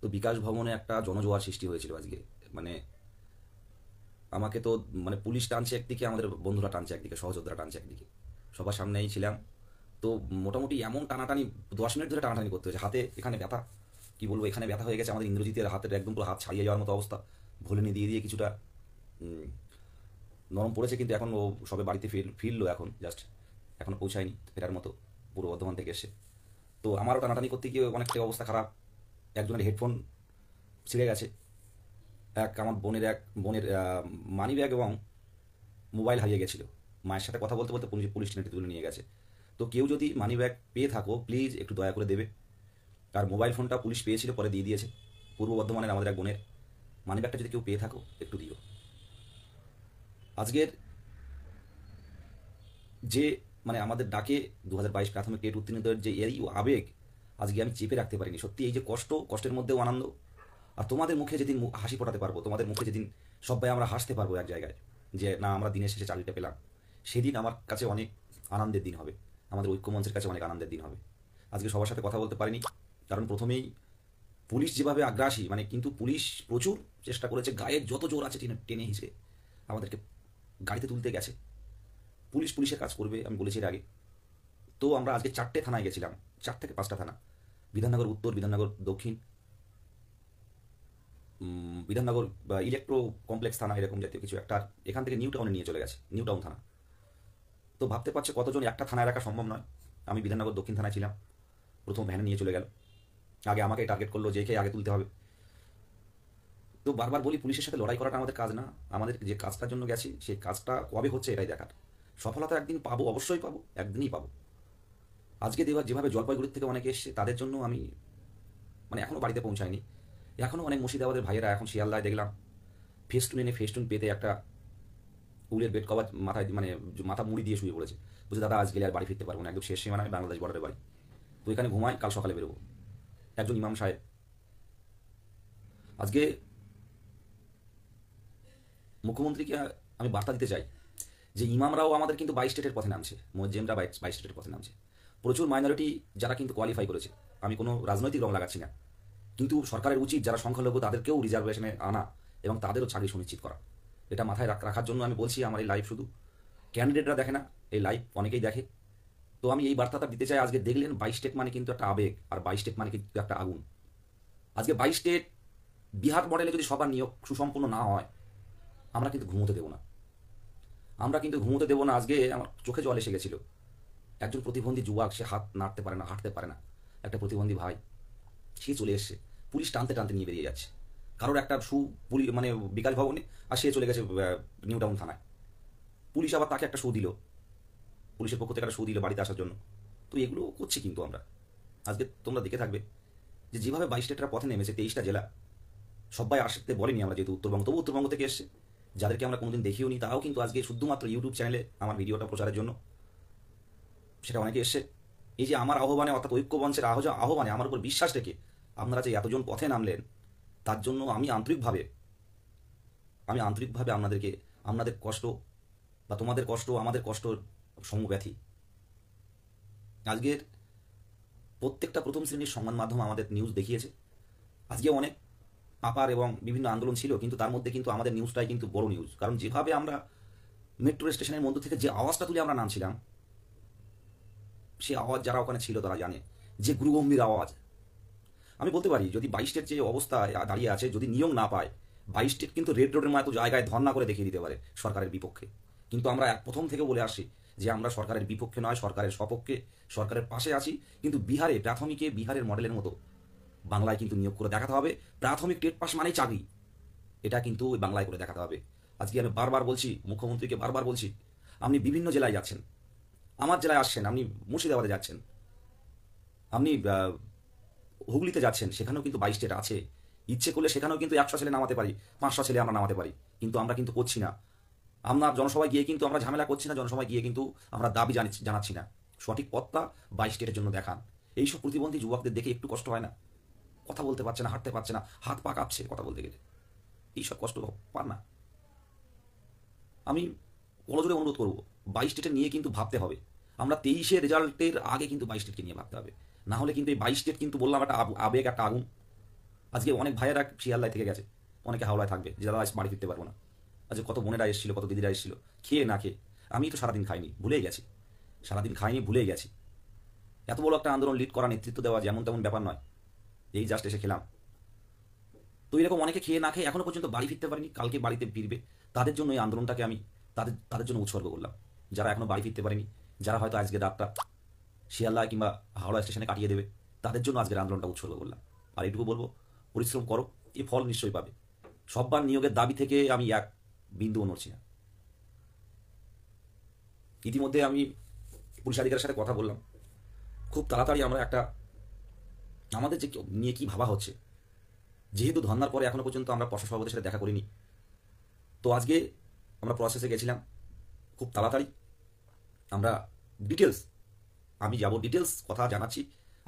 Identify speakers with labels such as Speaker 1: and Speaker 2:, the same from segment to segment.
Speaker 1: তো বিকাশ ভবনে একটা জনজোয়ার সৃষ্টি হয়েছিল আজকে। মানে আমাকে তো মানে পুলিশ টানছে একদিকে, আমাদের বন্ধুরা টানছে একদিকে, সহযোদ্ধারা টানছে একদিকে, সবার সামনেই ছিলাম। তো মোটামুটি এমন টানাটানি 10 মিনিট ধরে টানাটানি করতে হয়েছে। হাতে এখানে ব্যথা, কি বলবো, এখানে ব্যথা হয়ে গেছে আমাদের ইন্দ্রজিতের হাতের, একদম পুরো হাত ছাড়িয়ে যাওয়ার মতো অবস্থা। ভোলেনি দিয়ে দিয়ে কিছুটা উম, নরম পড়েছে, কিন্তু এখন ও সবে বাড়িতে ফিরলো, এখন জাস্ট এখনো পৌঁছায়নি, ফেরার মতো, পূর্ব বর্ধমান থেকে এসে। তো আমারও টানাটানি করতে গিয়ে অনেকটা অবস্থা খারাপ। একজনের হেডফোন ছিঁড়ে গেছে, আমার বোনের মানি ব্যাগ এবং মোবাইল হারিয়ে গেছিলো। মায়ের সাথে কথা বলতে বলতে পুলিশ পুলিশ টেনে তুলে নিয়ে গেছে। তো কেউ যদি মানি ব্যাগ পেয়ে থাকো প্লিজ একটু দয়া করে দেবে। আর মোবাইল ফোনটা পুলিশ পেয়েছিল, পরে দিয়ে দিয়েছে। পূর্ব বর্ধমানের আমাদের এক বোনের মানি ব্যাগটা যদি কেউ পেয়ে থাকো একটু দিও। আজকের যে মানে আমাদের ডাকে 2022 প্রাথমিক টেট উত্তীর্ণদের যে এই আবেগ, আজকে আমি চেপে রাখতে পারিনি। সত্যি এই যে কষ্টের মধ্যেও আনন্দ। আর তোমাদের মুখে যেদিন হাসি ফোটাতে পারবো, তোমাদের মুখে যেদিন সবাই আমরা হাসতে পারবো এক জায়গায়, যে না আমরা দিনের শেষে চাকরিটা পেলাম, সেদিন আমার কাছে অনেক আনন্দের দিন হবে। আমাদের ঐক্যমঞ্চের কাছে অনেক আনন্দের দিন হবে। আজকে সবার সাথে কথা বলতে পারিনি, কারণ প্রথমেই পুলিশ যেভাবে আগ্রাসী, মানে কিন্তু পুলিশ প্রচুর চেষ্টা করেছে, গায়ের যত জোর আছে টেনে টেনে হিসেবে আমাদেরকে গাড়িতে তুলতে গেছে। পুলিশের কাজ করবে, আমি বলেছি এর আগে। তো আমরা আজকে 4টে থানায় গেছিলাম, 4 থেকে 5টা থানা, বিধাননগর উত্তর, বিধাননগর দক্ষিণ, বিধাননগর বা ইলেকট্রো কমপ্লেক্স থানা, এরকম জাতীয় কিছু একটা। এখান থেকে নিউ টাউনে নিয়ে চলে গেছে, নিউ টাউন থানা। তো ভাবতে পারছে কতজন একটা থানায় রাখা সম্ভব নয়। আমি বিধাননগর দক্ষিণ থানায় ছিলাম, প্রথম ভ্যানে নিয়ে চলে গেল। আগে আমাকে টার্গেট করলো যে কে আগে তুলতে হবে। তো বারবার বলি, পুলিশের সাথে লড়াই করাটা আমাদের কাজ না। আমাদের যে কাজটার জন্য গেছি সেই কাজটা কবে হচ্ছে এটাই দেখার। সফলতা একদিন পাবো, অবশ্যই পাবো, একদিনই পাবো। আজকে দেওয়ার যেভাবে জলপাইগুড়ির থেকে অনেকে এসছে, তাদের জন্য আমি মানে এখনও বাড়িতে পৌঁছায়নি। এখনও অনেক মুর্শিদাবাদের ভাইয়েরা এখন শিয়ালদায় দেখলাম ফেস্টুন এনে ফেস্টুন পেতে একটা উলের বেড কভার মাথায় মানে মাথা মুড়ি দিয়ে শুয়ে পড়েছে। বলছে দাদা আজ গেলে আর বাড়ি ফিরতে পারবো না, একদম শেষ সীমানায় বাংলাদেশ বর্ডারের বাড়ি। তো এখানে ঘুমাই, কাল সকালে বেরোবো। একজন ইমাম সাহেব। আজকে মুখ্যমন্ত্রীকে আমি বার্তা দিতে চাই যে ইমামরাও আমাদের কিন্তু 22 স্টেটের পথে নামছে, মোজ্জেমরা 22 স্টেটের পথে নামছে। প্রচুর মাইনরিটি যারা কিন্তু কোয়ালিফাই করেছে, আমি কোনো রাজনৈতিক রং লাগাচ্ছি না, কিন্তু সরকারের উচিত যারা সংখ্যালঘু তাদেরকেও রিজার্ভেশনে আনা এবং তাদেরও চাকরি সুনিশ্চিত করা। এটা মাথায় রাখার জন্য আমি বলছি। আমার এই লাইভ শুধু ক্যান্ডিডেটরা দেখে না, এই লাইভ অনেকেই দেখে। তো আমি এই বার্তাটা দিতে চাই। আজকে দেখলেন 22 স্টেট মানে কিন্তু একটা আবেগ, আর 22 স্টেট মানে কিন্তু একটা আগুন। আজকে 22 স্টেট বিহার মডেলে যদি সবার নিয়োগ সুসম্পন্ন না হয়, আমরা কিন্তু ঘুমোতে দেবো না, আমরা কিন্তু ঘুমোতে দেবো না। আজকে আমার চোখে জল এসে গেছিল। একজন প্রতিবন্ধী যুবক, সে হাত নাড়তে পারে না, হাঁটতে পারে না, একটা প্রতিবন্ধী ভাই, সে চলে এসছে, পুলিশ টানতে টানতে নিয়ে বেরিয়ে যাচ্ছে। কারোর একটা মানে বিকাশ ভবনে, আর সে চলে গেছে নিউ টাউন থানায়। পুলিশ আবার তাকে একটা শু দিল, পুলিশের পক্ষ থেকে একটা শু দিল বাড়িতে আসার জন্য। তো এগুলো করছি কিন্তু আমরা। আজকে তোমরা দেখে থাকবে যে যেভাবে 22 স্টেটরা পথে নেমেছে, 23টা জেলা, সবাই আসতে বলেনি আমরা যেহেতু উত্তরবঙ্গ, তবু উত্তরবঙ্গ থেকে এসছে, যাদেরকে আমরা কোনোদিন দেখিও নি, তারাও কিন্তু আজকে শুধুমাত্র ইউটিউব চ্যানেলে আমার ভিডিওটা প্রচারের জন্য সেটা অনেকে এসছে। এই যে আমার আহ্বানে, অর্থাৎ ঐক্যমঞ্চের আহ্বানে আমার উপর বিশ্বাস রেখে আপনারা যে এতজন পথে নামলেন, তার জন্য আমি আন্তরিকভাবে আপনাদেরকে, আপনাদের কষ্ট বা তোমাদের কষ্ট আমাদের কষ্ট সমব্যথী। আজকের প্রত্যেকটা প্রথম শ্রেণীর সংবাদ মাধ্যম আমাদের নিউজ দেখিয়েছে। আজকে অনেক আপার এবং বিভিন্ন আন্দোলন ছিল, কিন্তু তার মধ্যে কিন্তু আমাদের নিউজটাই কিন্তু বড় নিউজ। কারণ যেভাবে আমরা মেট্রো স্টেশনের মধ্য থেকে যে আওয়াজটা তুলে আমরা নামছিলাম, সে আওয়াজ যারা ওখানে ছিল তারা জানে, যে গুরুগম্ভীর আওয়াজ। আমি বলতে পারি যদি 22 স্টেট যে অবস্থায় দাঁড়িয়ে আছে, যদি নিয়োগ না পায়, 22 স্টেট কিন্তু রেড রোডের মতো জায়গায় ধর্ণা করে দেখিয়ে দিতে পারে সরকারের বিপক্ষে। কিন্তু আমরা প্রথম থেকে বলে আসছি যে আমরা সরকারের বিপক্ষে নয়, সরকারের সপক্ষে, সরকারের পাশে আছি। কিন্তু বিহারে প্রাথমিকে বিহারের মডেলের মতো বাংলায় কিন্তু নিয়োগ করে দেখাতে হবে। প্রাথমিক টেট পাস মানেই চাকরি, এটা কিন্তু ওই বাংলায় করে দেখাতে হবে। আজকে আমি বারবার বলছি, মুখ্যমন্ত্রীকে বারবার বলছি, আপনি বিভিন্ন জেলায় যাচ্ছেন, আমার জেলায় আসছেন, আপনি মুর্শিদাবাদে যাচ্ছেন, আপনি হুগলিতে যাচ্ছেন, সেখানেও কিন্তু 22 স্টেট আছে। ইচ্ছে করলে সেখানেও কিন্তু 100 ছেলে নামাতে পারি, 500 ছেলে আমরা নামাতে পারি। কিন্তু আমরা কিন্তু করছি না। আমরা জনসভায় গিয়ে কিন্তু আমরা ঝামেলা করছি না, জনসভায় গিয়ে কিন্তু আমরা দাবি জানাচ্ছি না। সঠিক পথটা 22 স্টেটের জন্য দেখান। এইসব প্রতিবন্ধী যুবকদের দেখে একটু কষ্ট হয় না? কথা বলতে পারছে না, হাঁটতে পারছে না, হাত পা কাঁপছে কথা বলতে গেলে, এইসব কষ্ট পার না? আমি বড়জোরে অনুরোধ করবো, 22 স্টেটের নিয়ে কিন্তু ভাবতে হবে। আমরা 23-এর রেজাল্টের আগে কিন্তু 22 স্টেটকে নিয়ে ভাবতে হবে। না হলে কিন্তু এই 22 স্টেট কিন্তু বললাম একটা আবেগ, একটা আগুন। আজকে অনেক ভাইয়েরা শিয়ালদায় থেকে গেছে, অনেকে হাওড়ায় থাকবে, যে দাদা আজ বাড়ি ফিরতে পারবো না। আজকে কত বোনেরা এসেছিল, কত দিদিরা এসেছিল, খেয়ে না খেয়ে। আমি তো সারাদিন খাইনি, ভুলেই গেছি, সারাদিন খাইনি, ভুলেই গেছি। এত বড় একটা আন্দোলন লিড করা, নেতৃত্ব দেওয়া যেমন তেমন ব্যাপার নয়। এই জাস্ট এসে খেলাম। তো এরকম অনেকে খেয়ে না খেয়ে এখনো পর্যন্ত বাড়ি ফিরতে পারেনি, কালকে বাড়িতে ফিরবে। তাদের জন্য এই আন্দোলনটাকে আমি তাদের তাদের জন্য উৎসর্গ করলাম, যারা এখনো বাড়ি ফিরতে পারেনি, যারা হয়তো আজকে রাতটা শিয়ালদা কিংবা হাওড়া স্টেশনে কাটিয়ে দেবে, তাদের জন্য আজকের আন্দোলনটা উৎসর্গ করলাম। আর এটুকু বলবো, পরিশ্রম করো, এই ফল নিশ্চয়ই পাবে। সব্বার নিয়োগের দাবি থেকে আমি এক বিন্দুও নড়ছি না। ইতিমধ্যে আমি পুলিশ আধিকারিকের সাথে কথা বললাম, খুব তাড়াতাড়ি আমরা একটা, আমাদের যে নিয়ে কি ভাবা হচ্ছে, যেহেতু ধর্নার পরে এখনো পর্যন্ত আমরা প্রশাসন সভাপতির সাথে দেখা করিনি, তো আজকে আমরা প্রসেসে গেছিলাম। খুব তাড়াতাড়ি আমরা ডিটেলস, আমি যাব ডিটেলস কথা জানাচ্ছি।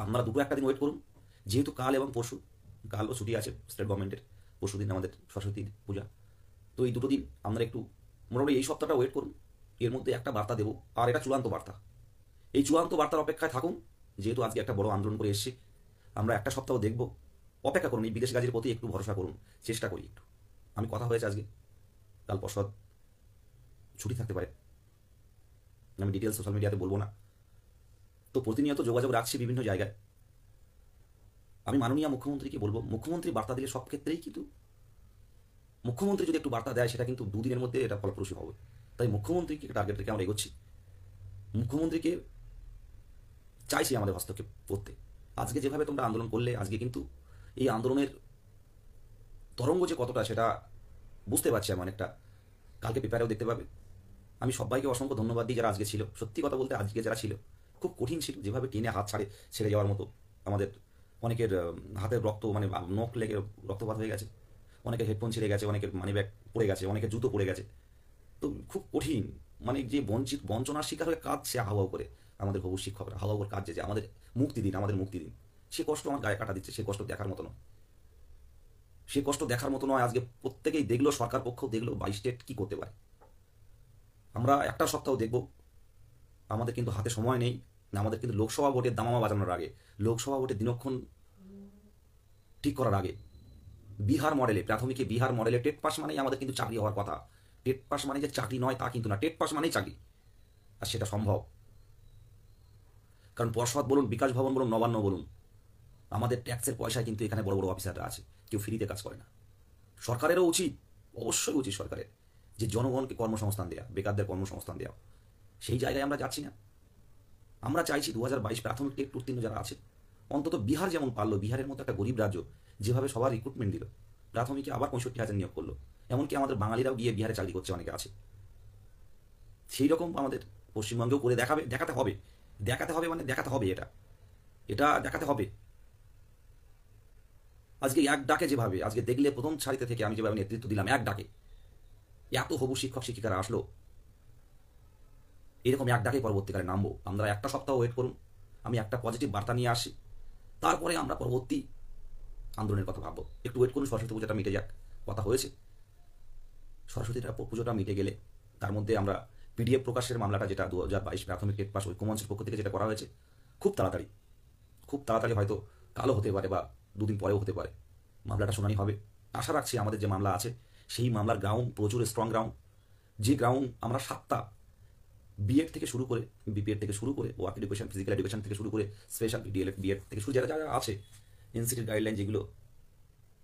Speaker 1: আপনারা দুটো একটা দিন ওয়েট করুন, যেহেতু কাল এবং পরশু, কালও ছুটি আছে স্টেট গভর্নমেন্টের, পরশু দিন আমাদের সরস্বতী পূজা। তো এই দুটো দিন আমরা একটু মোটামুটি এই সপ্তাহটা ওয়েট করুন, এর মধ্যে একটা বার্তা দেবো। আর এটা চূড়ান্ত বার্তা, এই চূড়ান্ত বার্তার অপেক্ষায় থাকুন। যেহেতু আজকে একটা বড় আন্দোলন করে এসেছি, আমরা একটা সপ্তাহ দেখব, অপেক্ষা করুন। এই বিদেশ গাজীর প্রতি একটু ভরসা করুন, চেষ্টা করি একটু। আমি কথা হয়েছে আজকে, কাল পরশু ছুটি থাকতে পারে, আমি ডিটেলস সোশ্যাল মিডিয়াতে বলবো না। তো প্রতিনিয়ত যোগাযোগ রাখছি বিভিন্ন জায়গায়। আমি মাননীয় মুখ্যমন্ত্রীকে বলবো, মুখ্যমন্ত্রী বার্তা দিলে সব ক্ষেত্রেই কিন্তু, মুখ্যমন্ত্রী যদি একটু বার্তা দেয় সেটা কিন্তু দুদিনের মধ্যে এটা ফলপ্রসূ হবে। তাই মুখ্যমন্ত্রীকে টার্গেট রেখে আমরা এগোচ্ছি। মুখ্যমন্ত্রীকে চাইছি আমাদের হস্তক্ষেপ করতে। আজকে যেভাবে তোমরা আন্দোলন করলে, আজকে কিন্তু এই আন্দোলনের তরঙ্গ যে কতটা সেটা বুঝতে পারছি আমি অনেকটা, কালকে পেপারেও দেখতে পাবে। আমি সবাইকে অসংখ্য ধন্যবাদ দিই যারা আজকে ছিল। সত্যি কথা বলতে আজকে যারা ছিল খুব কঠিন ছিল, যেভাবে টেনে হাত ছেড়ে যাওয়ার মতো। আমাদের অনেকের হাতের রক্ত, মানে নখ লেগে রক্তপাত হয়ে গেছে, অনেকের হেডফোন ছিঁড়ে গেছে, অনেকের মানিব্যাগ পড়ে গেছে, অনেকের জুতো পড়ে গেছে। তো খুব কঠিন, মানে যে বঞ্চনার শিকার হয়ে কাঁদছে হাওয়া করে আমাদের হবু শিক্ষকরা, হাওয়া করে কাঁদছে যে আমাদের মুক্তি দিন, আমাদের মুক্তি দিন। সে কষ্ট আমার গায়ে কাটা দিচ্ছে, সে কষ্ট দেখার মতো নয়, সে কষ্ট দেখার মতো নয়। আজকে প্রত্যেকেই দেখলো, সরকার পক্ষ দেখলো 22 স্টেট কী করতে পারে। আমরা একটা সপ্তাহ দেখব, আমাদের কিন্তু হাতে সময় নেই না। আমাদের কিন্তু লোকসভা ভোটের দামামা বাজানোর আগে, লোকসভা ভোটের দিনক্ষণ ঠিক করার আগে, বিহার মডেলে, প্রাথমিকে বিহার মডেলে টেট পাস মানেই আমাদের কিন্তু চাকরি হওয়ার কথা। টেট পাস মানে যে চাকরি নয় তা কিন্তু না, টেট পাস মানেই চাকরি। আর সেটা সম্ভব, কারণ পর্ষদ বলুন, বিকাশ ভবন বলুন, নবান্ন বলুন, আমাদের ট্যাক্সের পয়সায় কিন্তু এখানে বড় বড় অফিসাররা আছে, কেউ ফ্রিতে কাজ করে না। সরকারেরও উচিত, অবশ্যই উচিত সরকারের, যে জনগণকে কর্মসংস্থান দেওয়া, বেকারদের কর্মসংস্থান দেওয়া। সেই জায়গায় আমরা যাচ্ছি না। আমরা চাইছি 2022 প্রাথমিক টেট উত্তীর্ণ যারা আছে, অন্তত বিহার যেমন পারলো, বিহারের মতো একটা গরিব রাজ্য যেভাবে সবার রিক্রুটমেন্ট দিল, প্রাথমিকে আবার 65,000 নিয়োগ করলো, এমনকি আমাদের বাঙালিরাও গিয়ে বিহারে চাকরি করছে, অনেকে আছে। সেই রকম আমাদের পশ্চিমবঙ্গেও করে দেখাতে হবে। মানে দেখাতে হবে, এটা এটা দেখাতে হবে। আজকে এক ডাকে যেভাবে, আজকে দেখলে প্রথম সারিতে থেকে আমি যেভাবে নেতৃত্ব দিলাম, এক ডাকে এত হবু শিক্ষক শিক্ষিকারা আসলো, এরকম এক ডাকে পরবর্তীকালে নামবো। আমরা একটা সপ্তাহ ওয়েট করুন, আমি একটা পজিটিভ বার্তা নিয়ে আসি, তারপরে আমরা পরবর্তী আন্দোলনের কথা ভাববো। একটু ওয়েট করুন, সরস্বতী পুজোটা মিটে যাক, কথা হয়েছে। সরস্বতী পুজোটা মিটে গেলে তার মধ্যে আমরা পিডিএফ প্রকাশের মামলাটা, যেটা 2022 প্রাথমিক টেট পাস ঐক্যমঞ্চের পক্ষ থেকে যেটা করা হয়েছে, খুব তাড়াতাড়ি হয়তো কালও হতে পারে বা দুদিন পরেও হতে পারে, মামলাটা শুনানি হবে। আশা রাখছি আমাদের যে মামলা আছে সেই মামলার গ্রাউন্ড প্রচুর স্ট্রং গ্রাউন্ড, যে গ্রাউন্ড আমরা 7টা বিএড থেকে শুরু করে, বিপিএড থেকে শুরু করে, ওয়ার্ক এডুকেশন, ফিজিক্যাল এডুকেশন থেকে শুরু করে, স্পেশাল ডিএলএড বিএড থেকে শুরু যারা যারা আছে, এনসিটির গাইডলাইন যেগুলো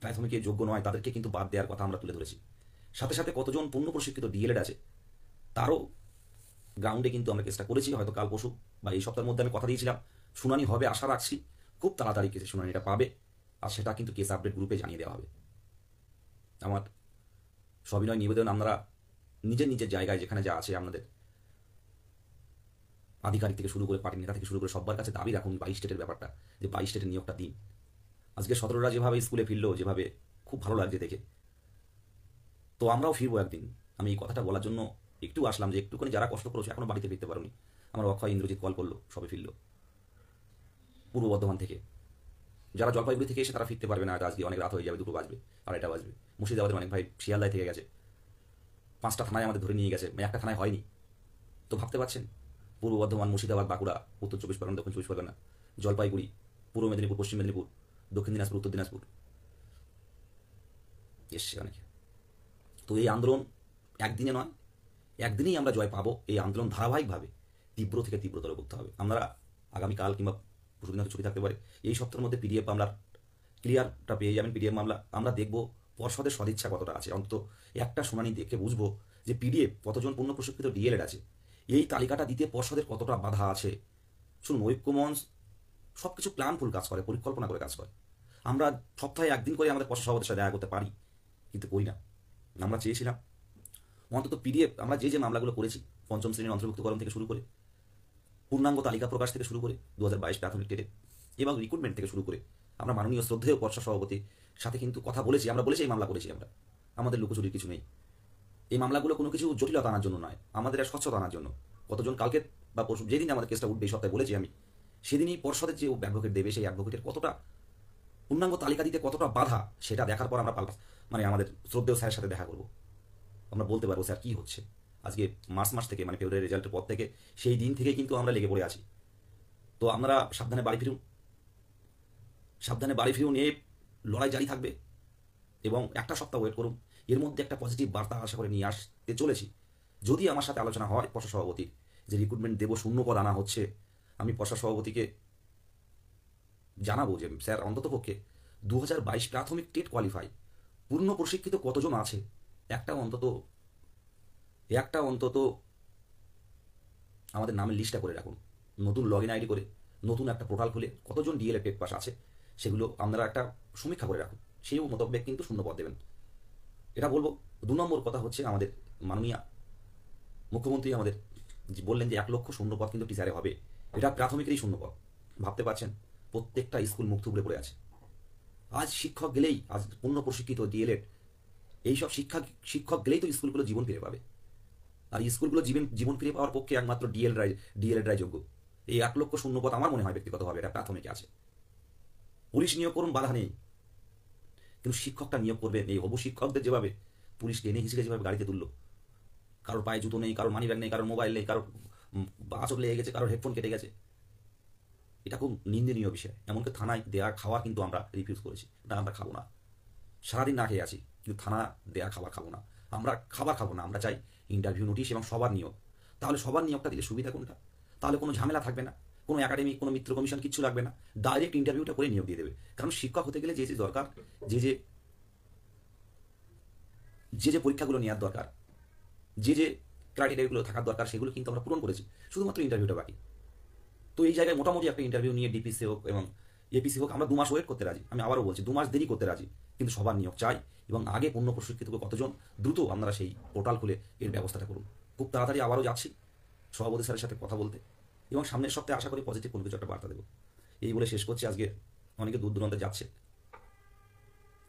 Speaker 1: প্রাথমিকে যোগ্য নয় তাদেরকে কিন্তু বাদ দেওয়ার কথা আমরা তুলে ধরেছি। সাথে সাথে কতজন পূর্ণ প্রশিক্ষিত ডিএলএড আছে তারও গ্রাউন্ডে কিন্তু আমরা চেষ্টা করেছি। হয়তো কাল পরশু বা এই সপ্তাহের মধ্যে আমি কথা দিয়েছিলাম শুনানি হবে, আশা রাখছি খুব তাড়াতাড়ি কেসে শুনানিটা পাবে, আর সেটা কিন্তু কেস আপডেট গ্রুপে জানিয়ে দেওয়া হবে। আমার সবিনয় নিবেদন, আমরা নিজের জায়গায় যেখানে যা আছে আপনাদের আধিকারিক থেকে শুরু করে, পার্টি নেতা থেকে শুরু করে সবার কাছে দাবি রাখুন 22 স্টেটের ব্যাপারটা, যে 22 স্টেটের নিয়োগটা দিন। আজকে 17রা যেভাবে স্কুলে ফিরলো, যেভাবে খুব ভালো লাগছে দেখে, তো আমরাও ফিরবো একদিন। আমি এই কথাটা বলার জন্য একটু আসলাম, যে একটুখানি যারা কষ্ট করেছে এখনো বাড়িতে ফিরতে পারোনি। আমার অক্ষয় ইন্দ্রজিৎ কল করলো, সবে ফিরলো পূর্ব বর্ধমান থেকে। যারা জলপাইগুড়ি থেকে এসে তারা ফিরতে পারবে না, আজকে অনেক রাত হয়ে যাবে, 2টো বাজবে, 2:30 বাজবে। মুর্শিদাবাদের অনেক ভাই শিয়ালদায় থেকে গেছে, 5টা থানায় আমাদের ধরে নিয়ে গেছে, একটা থানায় হয়নি। তো ভাবতে পারছেন, পূর্ব বর্ধমান, মুর্শিদাবাদ, বাঁকুড়া, উত্তর 24 পরগনা, দক্ষিণ 24 পরগনা, জলপাইগুড়ি, পূর্ব মেদিনীপুর, পশ্চিম মেদিনীপুর, দক্ষিণ দিনাজপুর, উত্তর দিনাজপুর, এসছে অনেকে। তো এই আন্দোলন একদিনে নয়, একদিনেই আমরা জয় পাবো। এই আন্দোলন ধারাবাহিকভাবে তীব্র থেকে তীব্রতর করতে হবে। আমরা আগামীকাল কিংবা পরশুদিন হয়তো ছুটি থাকতে পারে, এই সপ্তাহের মধ্যে পিডিএফ মামলার ক্লিয়ারটা পেয়ে যাবেন। পিডিএফ মামলা আমরা দেখব পর্ষদের সদিচ্ছা কতটা আছে, অন্তত একটা শুনানি দেখে বুঝবো যে পিডিএফ কতজন পূর্ণ প্রশিক্ষিত ডিএলএড আছে, এই তালিকাটা দিতে পর্ষদের কতটা বাধা আছে। শুনুন, ঐক্যমঞ্চ সব কিছু প্ল্যানফুল কাজ করে, পরিকল্পনা করে কাজ করে। আমরা সপ্তাহে একদিন করে আমাদের পর্ষদ সভাপতির সাথে দেখা করতে পারি, কিন্তু করি না। আমরা চেয়েছিলাম অন্তত পিডিএফ আমরা যে মামলাগুলো করেছি, পঞ্চম শ্রেণীর অন্তর্ভুক্তকরণ থেকে শুরু করে পূর্ণাঙ্গ তালিকা প্রকাশ থেকে শুরু করে 2022 প্রাথমিক টেটে এবং রিক্রুটমেন্ট থেকে শুরু করে আমরা মাননীয় শ্রদ্ধেয় পর্ষদ সভাপতির সাথে কিন্তু কথা বলেছি। আমরা বলেছি এই মামলা করেছি আমরা, আমাদের লুকোচুরির কিছু নেই। এই মামলাগুলো কোনো কিছু জটিলতা আনার জন্য নয়, আমাদের স্বচ্ছতা আনার জন্য। কতজন কালকে বা পরশু যেদিন আমাদের কেসটা উঠবে এই সপ্তাহে বলেছি আমি, সেদিনই পর্ষদের যে অ্যাডভোকেট দেবে সেই অ্যাডভোকেটের কতটা পূর্ণাঙ্গ তালিকা দিতে কতটা বাধা, সেটা দেখার পর আমরা মানে আমাদের শ্রদ্ধেয় স্যারের সাথে দেখা করব। আমরা বলতে পারবো স্যার কী হচ্ছে। আজকে মাস থেকে মানে ফেব্রুয়ারি রেজাল্টের পর থেকে সেই দিন থেকে কিন্তু আমরা লেগে পড়ে আছি। তো আমরা সাবধানে বাড়ি ফিরুন, সাবধানে বাড়ি ফিরুন। এ লড়াই জারি থাকবে এবং একটা সপ্তাহ ওয়েট করুন। এর মধ্যে একটা পজিটিভ বার্তা আশা করে নিয়ে আসতে চলেছি। যদি আমার সাথে আলোচনা হয় পর্ষদ সভাপতির যে রিক্রুটমেন্ট দেবো, শূন্য পদ আনা হচ্ছে, আমি পর্ষদ সভাপতিকে জানাবো যে স্যার অন্ততপক্ষে 2022 প্রাথমিক টেট কোয়ালিফাই পূর্ণ প্রশিক্ষিত কতজন আছে একটা অন্তত আমাদের নামের লিস্টটা করে রাখুন। নতুন লগ ইন আইডি করে নতুন একটা পোর্টাল খুলে কতজন ডিএলএড টেট পাস আছে সেগুলো আপনারা একটা সমীক্ষা করে রাখুন। সেই মোতাবেক কিন্তু শূন্য পদ দেবেন, এটা বলবো। 2 নম্বর কথা হচ্ছে, আমাদের মাননীয় মুখ্যমন্ত্রী আমাদের বললেন যে 1 লক্ষ শূন্য পদ কিন্তু টিচারে হবে। এটা প্রাথমিকেরই শূন্য পদ। ভাবতে পারছেন, প্রত্যেকটা স্কুল মুখ থুবড়ে পড়ে আছে। আজ শিক্ষক গেলেই, আজ পূর্ণ প্রশিক্ষিত ডিএলএড এইসব শিক্ষক গেলেই তো স্কুলগুলো জীবন ফিরে পাবে। আর স্কুলগুলো জীবন ফিরে পাওয়ার পক্ষে একমাত্র ডিএলএডরাই যোগ্য। এই 1 লক্ষ শূন্য পদ আমার মনে হয় ব্যক্তিগতভাবে এটা প্রাথমিকে আছে। পুলিশ নিয়োগ করুন, বাধা নেই, কিন্তু শিক্ষকটা নিয়োগ করবেন। এই হবু শিক্ষকদের যেভাবে পুলিশ টেনে হিসেবে যেভাবে গাড়িতে তুললো, কারোর পায়ে জুতো নেই, কারোর মানি ব্যাগ নেই, কারোর মোবাইল নেই, কারোর আঁচড় লেগে গেছে, কারোর হেডফোন কেটে গেছে, এটা খুব নিন্দনীয় বিষয়। এমনকি থানায় দেওয়া খাওয়া কিন্তু আমরা রিফিউজ করেছি, এটা আমরা খাবো না। সারাদিন না খেয়ে আছি, কিন্তু থানা দেওয়া খাবার খাবো না। আমরা খাবার খাবো না, আমরা চাই ইন্টারভিউ নোটিশ এবং সবার নিয়োগ। তাহলে সবার নিয়োগটা দিলে সুবিধা কোনটা? তাহলে কোনো ঝামেলা থাকবে না, কোনো একাডেমি, কোনো মিত্র কমিশন কিচ্ছু লাগবে না, ডাইরেক্ট ইন্টারভিউটা করে নিয়োগ দিয়ে দেবে। কারণ শিক্ষক হতে গেলে যে দরকার, যে পরীক্ষাগুলো নেওয়ার দরকার, যে ক্রাইটেরিয়াগুলো থাকার দরকার, সেগুলো কিন্তু আমরা পূরণ করেছি, শুধুমাত্র ইন্টারভিউটা বাকি। তো এই জায়গায় মোটামুটি একটা ইন্টারভিউ নিয়ে ডিপিসি হোক এবং এপিসি হোক, আমরা 2 মাস ওয়েট করতে রাজি। আমি আবারও বলছি, 2 মাস দেরি করতে রাজি, কিন্তু সবার নিয়োগ চাই। এবং আগে পূর্ণ প্রশিক্ষিত কতজন, দ্রুত আপনারা সেই পোর্টাল খুলে এর ব্যবস্থাটা করুন। খুব তাড়াতাড়ি আবারও যাচ্ছি সভাপতি স্যারের সাথে কথা বলতে, এবং সামনের সপ্তাহে আশা করি পজিটিভ কোনো কিছু একটা বার্তা দেবো। এই বলে শেষ করছি। আজকে অনেকে দূর দূরান্তে যাচ্ছে,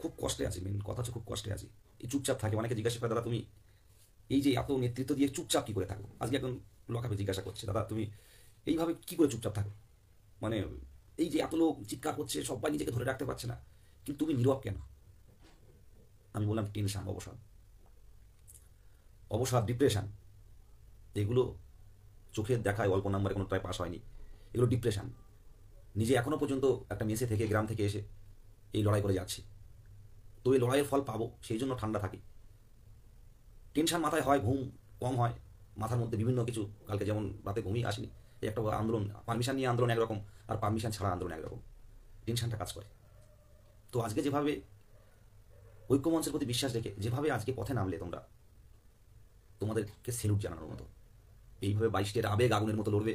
Speaker 1: খুব কষ্টে আছি। মেন কথা হচ্ছে খুব কষ্টে আছি। এই চুপচাপ থাকে, অনেকে জিজ্ঞাসা করে দাদা তুমি এই যে এত নেতৃত্ব দিয়ে চুপচাপ কী করে থাকো। আজকে একজন লকাপে জিজ্ঞাসা করছে, দাদা তুমি এইভাবে কী করে চুপচাপ থাকো, মানে এই যে এত লোক চিৎকার করছে, সবাই নিজেকে ধরে রাখতে পারছে না, কিন্তু তুমি নীরব কেন? আমি বললাম টেনশন, অবসাদ, ডিপ্রেশন, এগুলো চোখের দেখায় অল্প নাম্বারে কোনো প্রায় পাস হয়নি, এগুলো ডিপ্রেশন। নিজে এখনও পর্যন্ত একটা মেসে থেকে, গ্রাম থেকে এসে এই লড়াই করে যাচ্ছি। তো এই লড়াইয়ের ফল পাবো, সেই জন্য ঠান্ডা থাকি। টেনশন মাথায় হয়, ঘুম কম হয়, মাথার মধ্যে বিভিন্ন কিছু, কালকে যেমন রাতে ঘুমিয়ে আসেনি। এই একটা আন্দোলন, পারমিশন নিয়ে আন্দোলন একরকম, আর পারমিশন ছাড়া আন্দোলন একরকম, টেনশনটা কাজ করে। তো আজকে যেভাবে ঐক্যমঞ্চের প্রতি বিশ্বাস রেখে যেভাবে আজকে পথে নামলে তোমরা, তোমাদেরকে সেলুট জানানোর মতো। এইভাবে 22টের আবেগ আগুনের মতো লড়বে।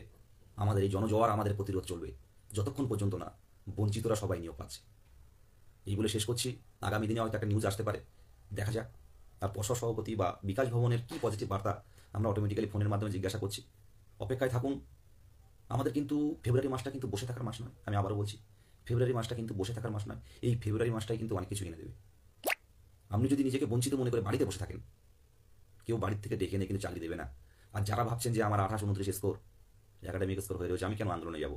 Speaker 1: আমাদের এই জনজোয়ার, আমাদের প্রতিরোধ চলবে যতক্ষণ পর্যন্ত না বঞ্চিতরা সবাই নিয়োগ পাচ্ছে। এই বলে শেষ করছি। আগামী দিনে হয়তো একটা নিউজ আসতে পারে, দেখা যাক। আর পর্ষদ সভাপতি বা বিকাশ ভবনের কী পজিটিভ বার্তা আমরা অটোমেটিক্যালি ফোনের মাধ্যমে জিজ্ঞাসা করছি। অপেক্ষায় থাকুন। আমাদের কিন্তু ফেব্রুয়ারি মাসটা কিন্তু বসে থাকার মাস নয়, আমি আবারও বলছি, ফেব্রুয়ারি মাসটা কিন্তু বসে থাকার মাস নয়। এই ফেব্রুয়ারি মাসটাই কিন্তু অনেক কিছু এনে দেবে। আপনি যদি নিজেকে বঞ্চিত মনে করে বাড়িতে বসে থাকেন, কেউ বাড়ির থেকে ডেকে নিয়ে কিন্তু চাকরি দেবে না। আর যারা ভাবছেন যে আমার 28, 29 স্কোর, একাডেমিক স্কোর হয়ে রয়েছে, আমি কেন আন্দোলনে যাব,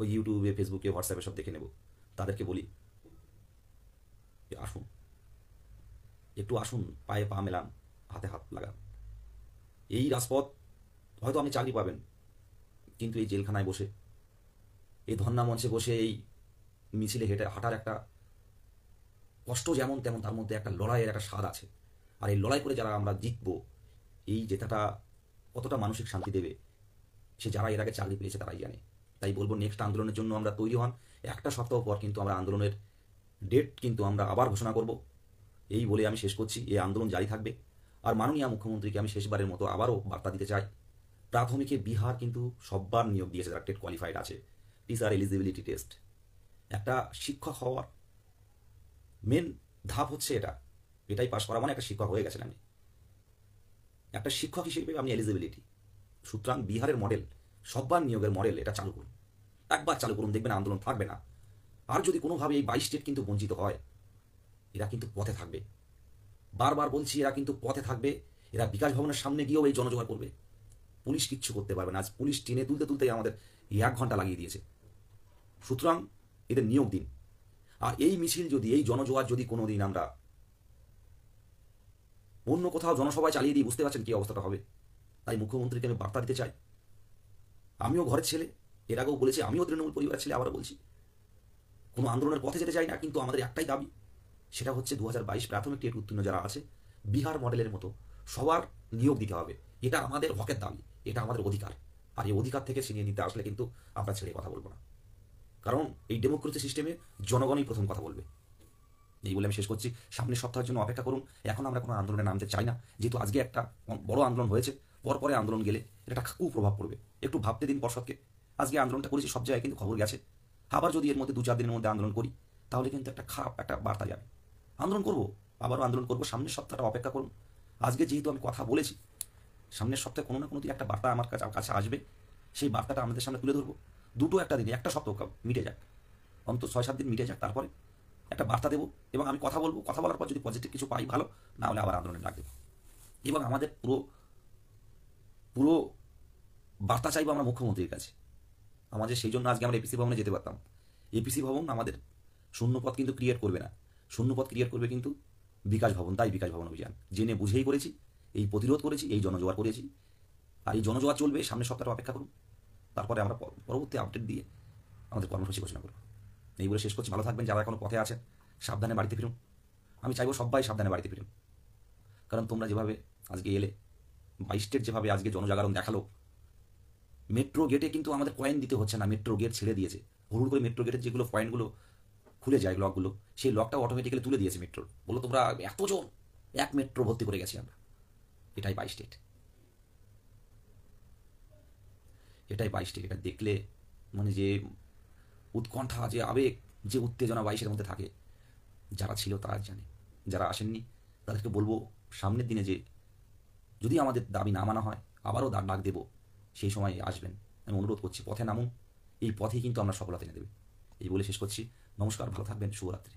Speaker 1: ওই ইউটিউবে, ফেসবুকে, হোয়াটসঅ্যাপে সব দেখে নেব, তাদেরকে বলি আসুন, একটু আসুন, পায়ে পা মেলান, হাতে হাত লাগান। এই রাজপথ হয়তো আপনি চাকরি পাবেন, কিন্তু এই জেলখানায় বসে, এই ধর্ণা মঞ্চে বসে, এই মিছিলে হাঁটার একটা কষ্ট যেমন তেমন তার মধ্যে একটা লড়াইয়ের একটা স্বাদ আছে। আর এই লড়াই করে যারা আমরা জিতবো, এই জেতাটা কতটা মানসিক শান্তি দেবে, সে যারা এর আগে চাকরি পেয়েছে তারাই জানে। তাই বলবো নেক্সট আন্দোলনের জন্য আমরা তৈরি হন। একটা সপ্তাহ পর কিন্তু আমরা আন্দোলনের ডেট কিন্তু আমরা আবার ঘোষণা করব। এই বলে আমি শেষ করছি। এই আন্দোলন জারি থাকবে। আর মাননীয় মুখ্যমন্ত্রীকে আমি শেষবারের মতো আবারও বার্তা দিতে চাই, প্রাথমিকে বিহার কিন্তু সববার নিয়োগ দিয়েছে যারা টেট কোয়ালিফাইড আছে, টিচার এলিজিবিলিটি টেস্ট। একটা শিক্ষক হওয়ার মেন ধাপ হচ্ছে এটাই পাশ করা মানে একটা শিক্ষক হয়ে গেছেন আমি। একটা শিক্ষক হিসেবে আমি এলিজিবিলিটি। সুতরাং বিহারের মডেল, সববার নিয়োগের মডেল, এটা চালু করুন। একবার চালু করুন, দেখবেন আন্দোলন থাকবে না। আর যদি কোনোভাবে এই 22 স্টেট কিন্তু বঞ্চিত হয়, এরা কিন্তু পথে থাকবে। বারবার বলছি, এরা কিন্তু পথে থাকবে। এরা বিকাশ ভবনের সামনে গিয়েও এই জনজোগাড় করবে। পুলিশ কিচ্ছু করতে পারবে না। আজ পুলিশ টেনে তুলতে তুলতেই আমাদের 1 ঘন্টা লাগিয়ে দিয়েছে। সুতরাং এদের নিয়োগ দিন। আর এই মিছিল যদি, এই জনজোয়ার যদি কোনো দিন আমরা অন্য কোথাও জনসভায় চালিয়ে দিই, বুঝতে পারছেন কী অবস্থাটা হবে। তাই মুখ্যমন্ত্রীকে আমি বার্তা দিতে চাই, আমিও ঘরের ছেলে, এর আগেও বলেছি, আমিও তৃণমূল পরিবারের ছেলে, আবারও বলছি, কোনো আন্দোলনের পথে যেতে চাই না, কিন্তু আমাদের একটাই দাবি, সেটা হচ্ছে 2022 প্রাথমিক টেট উত্তীর্ণ যারা আছে বিহার মডেলের মতো সবার নিয়োগ দিতে হবে। এটা আমাদের হকের দাবি, এটা আমাদের অধিকার। আর এই অধিকার থেকে ছিনিয়ে নিতে আসলে কিন্তু আমরা ছেড়ে কথা বলবো না। কারণ এই ডেমোক্রেসি সিস্টেমে জনগণই প্রথম কথা বলবে। এই বলে আমি শেষ করছি। সামনের সপ্তাহের জন্য অপেক্ষা করুন। এখন আমরা কোনো আন্দোলনে নামতে চাই না, যেহেতু আজকে একটা বড় আন্দোলন হয়েছে। পরে আন্দোলন গেলে এটা একটা কুপ্রভাব পড়বে। একটু ভাবতে দিন পর্ষদকে। আজকে আন্দোলনটা করেছি, সব জায়গায় কিন্তু খবর গেছে। আবার যদি এর মধ্যে 2-4 দিনের মধ্যে আন্দোলন করি, তাহলে কিন্তু একটা খারাপ একটা বার্তা যাবে। আন্দোলন করবো, আবারও আন্দোলন করবো। সামনের সপ্তাহটা অপেক্ষা করুন। আজকে যেহেতু আমি কথা বলেছি, সামনের সপ্তাহে কোনো না কোনো দিন একটা বার্তা আমার কাছে আসবে। সেই বার্তাটা আমাদের সামনে তুলে ধরবো। দুটো একটা দিনে, একটা সপ্তাহ মিটে যাক, অন্তত 6-7 দিন মিটে যাক, তারপরে একটা বার্তা দেবো এবং আমি কথা বলবো। কথা বলার পর যদি পজিটিভ কিছু পাই ভালো, না হলে আবার আন্দোলনে ডাক দেবো। এবং আমাদের পুরো পুরো বার্তা চাইবো আমরা মুখ্যমন্ত্রীর কাছে। আমাদের সেই জন্য আজকে আমরা এপিসি ভবনে যেতে পারতাম। এপিসি ভবন আমাদের শূন্যপদ কিন্তু ক্রিয়েট করবে না, শূন্যপদ ক্রিয়েট করবে কিন্তু বিকাশ ভবন। তাই বিকাশ ভবন অভিযান জেনে বুঝেই করেছি, এই প্রতিরোধ করেছি, এই জনজোয়ার করেছি। আর এই জনজোয়ার চলবে। সামনের সপ্তাহে অপেক্ষা করুন, তারপরে আমরা পরবর্তী আপডেট দিয়ে আমাদের কর্মসূচি ঘোষণা করব। এই বলে শেষ করছি। ভালো থাকবেন। যারা এখনো পথে আছেন, সাবধানে বাড়িতে ফিরুন। আমি চাইবো সবাই সাবধানে বাড়িতে ফিরুন। কারণ তোমরা যেভাবে আজকে এলে, 22 স্টেট যেভাবে আজকে জনজাগরণ দেখালো, মেট্রো গেটে কিন্তু আমাদের কয়েন দিতে হচ্ছে না, মেট্রো গেট ছেড়ে দিয়েছে। হুড় করে মেট্রো গেটের যেগুলো পয়েন্টগুলো খুলে যায়, লকগুলো, সেই লকটাও অটোমেটিক্যালি তুলে দিয়েছে মেট্রোর। বলো তোমরা এতজন, এক মেট্রো ভর্তি করে গেছি আমরা। এটাই 22 স্টেট, এটাই 22 স্টেট। এটা দেখলে মানে যে উৎকণ্ঠা, যে আবেগ, যে উত্তেজনা 22-এর মধ্যে থাকে, যারা ছিল তারা জানে। যারা আসেননি তাদেরকে বলবো সামনের দিনে যে যদি আমাদের দাবি না মানা হয়, আবারও ডাক দেব, সেই সময় আসবেন। আমি অনুরোধ করছি, পথে নামুন। এই পথেই কিন্তু আমরা সফলতা এনে দেবে। এই বলে শেষ করছি। নমস্কার, ভালো থাকবেন, শুভরাত্রি।